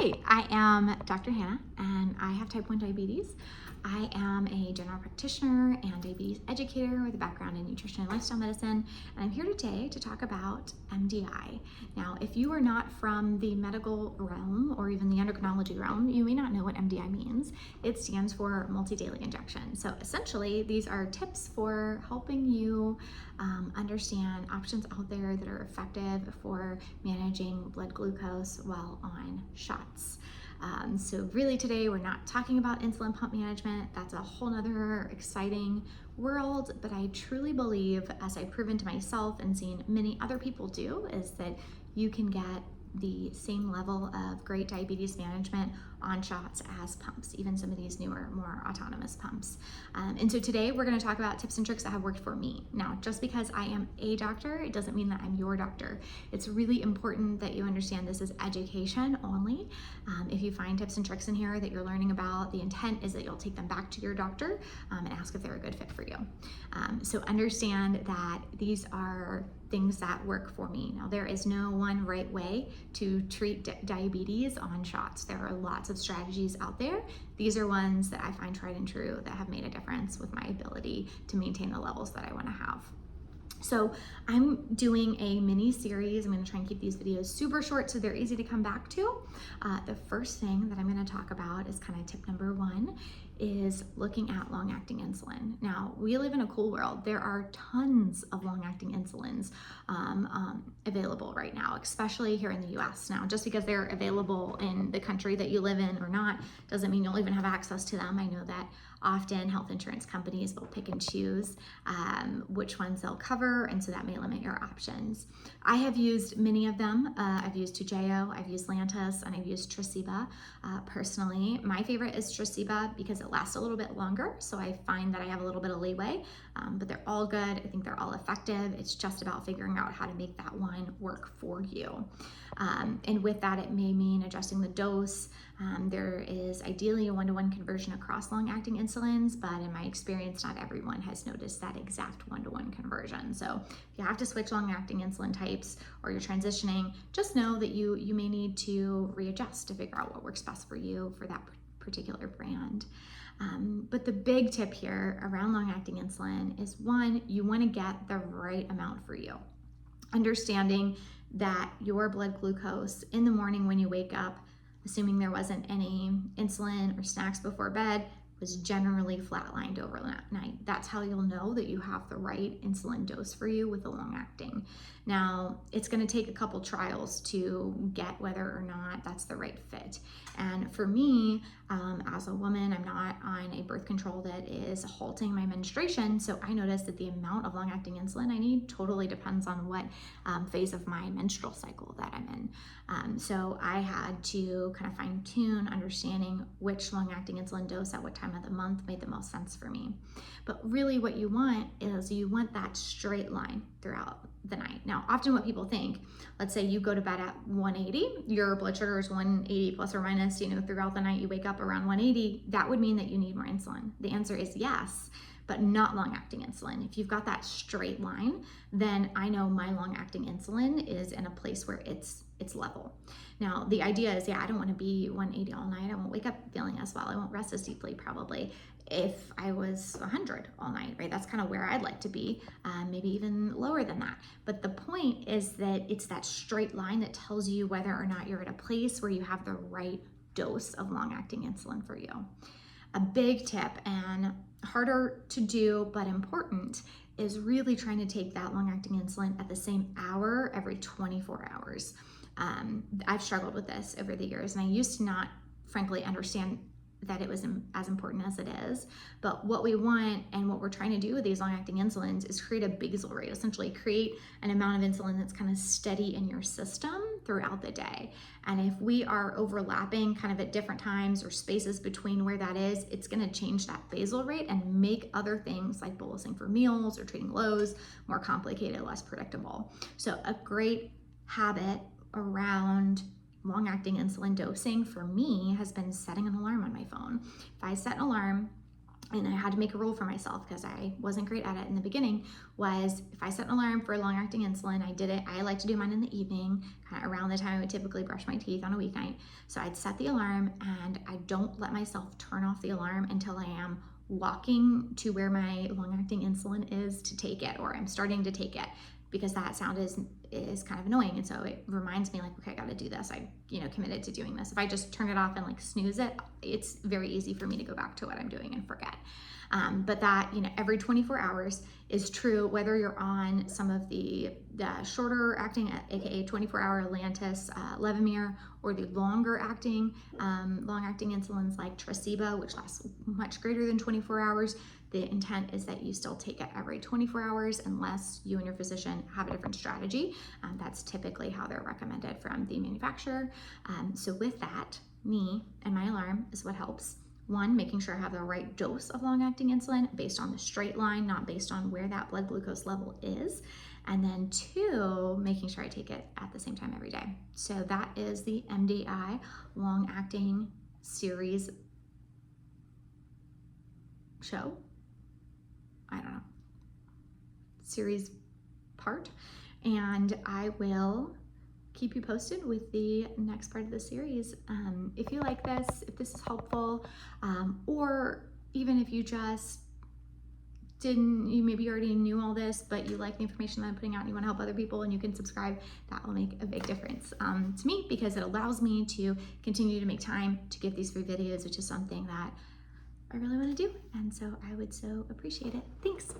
Hi, I am Dr. Hannah and I have type 1 diabetes. I am a general practitioner and diabetes educator with a background in nutrition and lifestyle medicine, and I'm here today to talk about MDI. Now, if you are not from the medical realm or even the endocrinology realm, you may not know what MDI means. It stands for multi-daily injection. So essentially, these are tips for helping you understand options out there that are effective for managing blood glucose while on shots. So really today we're not talking about insulin pump management. That's a whole nother exciting world, but I truly believe, as I've proven to myself and seen many other people do, is that you can get the same level of great diabetes management on shots as pumps, even some of these newer, more autonomous pumps. And so today we're going to talk about tips and tricks that have worked for me. Now, just because I am a doctor, it doesn't mean that I'm your doctor. It's really important that you understand this is education only. If you find tips and tricks in here that you're learning about, the intent is that you'll take them back to your doctor and ask if they're a good fit for you. So understand that these are things that work for me. Now, there is no one right way to treat diabetes on shots. There are lots of strategies out there. These are ones that I find tried and true that have made a difference with my ability to maintain the levels that I want to have. So I'm doing a mini series. I'm going to try and keep these videos super short so they're easy to come back to. The first thing that I'm going to talk about is kind of tip number one, is looking at long-acting insulin. Now, we live in a cool world. There are tons of long-acting insulins available right now, especially here in the US. Now, just because they're available in the country that you live in or not, doesn't mean you'll even have access to them. I know that often health insurance companies will pick and choose which ones they'll cover, and so that may limit your options. I have used many of them. I've used Toujeo, I've used Lantus, and I've used Tresiba. Personally, my favorite is Tresiba because it lasts a little bit longer, so I find that I have a little bit of leeway, but they're all good. I think they're all effective. It's just about figuring out how to make that one work for you. And with that, it may mean adjusting the dose. There is ideally a 1-to-1 conversion across long-acting insulins, but in my experience, not everyone has noticed that exact 1-to-1 conversion. So if you have to switch long-acting insulin types or you're transitioning, just know that you may need to readjust to figure out what works best for you for that particular brand. But the big tip here around long-acting insulin is, one, you want to get the right amount for you. Understanding that your blood glucose in the morning when you wake up, assuming there wasn't any insulin or snacks before bed, was generally flatlined overnight. That's how you'll know that you have the right insulin dose for you with the long-acting. Now, it's going to take a couple trials to get whether or not that's the right fit. And for me, as a woman, I'm not on a birth control that is halting my menstruation, so I noticed that the amount of long-acting insulin I need totally depends on what phase of my menstrual cycle that I'm in. So I had to kind of fine-tune understanding which long-acting insulin dose at what time of the month made the most sense for me. But really what you want is you want that straight line throughout the night. Now, often what people think, let's say you go to bed at 180, your blood sugar is 180 plus or minus, throughout the night you wake up around 180, that would mean that you need more insulin. The answer is yes, but not long-acting insulin. If you've got that straight line, then I know my long-acting insulin is in a place where it's level. Now, the idea is, I don't want to be 180 all night. I won't wake up feeling as well. I won't rest as deeply probably if I was 100 all night, right? That's kind of where I'd like to be, maybe even lower than that. But the point is that it's that straight line that tells you whether or not you're at a place where you have the right dose of long-acting insulin for you. A big tip, and harder to do but important, is really trying to take that long-acting insulin at the same hour every 24 hours. I've struggled with this over the years, and I used to not, frankly, understand that it was as important as it is. But what we want and what we're trying to do with these long-acting insulins is create a basal rate, essentially create an amount of insulin that's kind of steady in your system throughout the day. And if we are overlapping kind of at different times or spaces between where that is, it's going to change that basal rate and make other things like bolusing for meals or treating lows more complicated, less predictable. So a great habit around long-acting insulin dosing for me has been setting an alarm on my phone. If I set an alarm and I had to make a rule for myself because I wasn't great at it in the beginning, was if I set an alarm for long-acting insulin, I like to do mine in the evening, kind of around the time I would typically brush my teeth on a weeknight. So I'd set the alarm, and I don't let myself turn off the alarm until I am walking to where my long-acting insulin is to take it, or I'm starting to take it, because that sound is kind of annoying. And so it reminds me, like, okay, I got to do this. I, committed to doing this. If I just turn it off and like snooze it, it's very easy for me to go back to what I'm doing and forget. But that, every 24 hours is true, whether you're on some of the shorter acting, aka 24-hour Lantus, Levemir, or the longer acting, long-acting insulins like Tresiba, which lasts much greater than 24 hours. The intent is that you still take it every 24 hours unless you and your physician have a different strategy. That's typically how they're recommended from the manufacturer. So with that, me and my alarm is what helps. One, making sure I have the right dose of long-acting insulin based on the straight line, not based on where that blood glucose level is. And then two, making sure I take it at the same time every day. So that is the MDI long-acting series show. I don't know, series part. And I will keep you posted with the next part of the series. If you like this, if this is helpful, or even if you just you maybe already knew all this, but you like the information that I'm putting out and you want to help other people, and you can subscribe, that will make a big difference to me, because it allows me to continue to make time to get these free videos, which is something that I really want to do. And so I would so appreciate it. Thanks.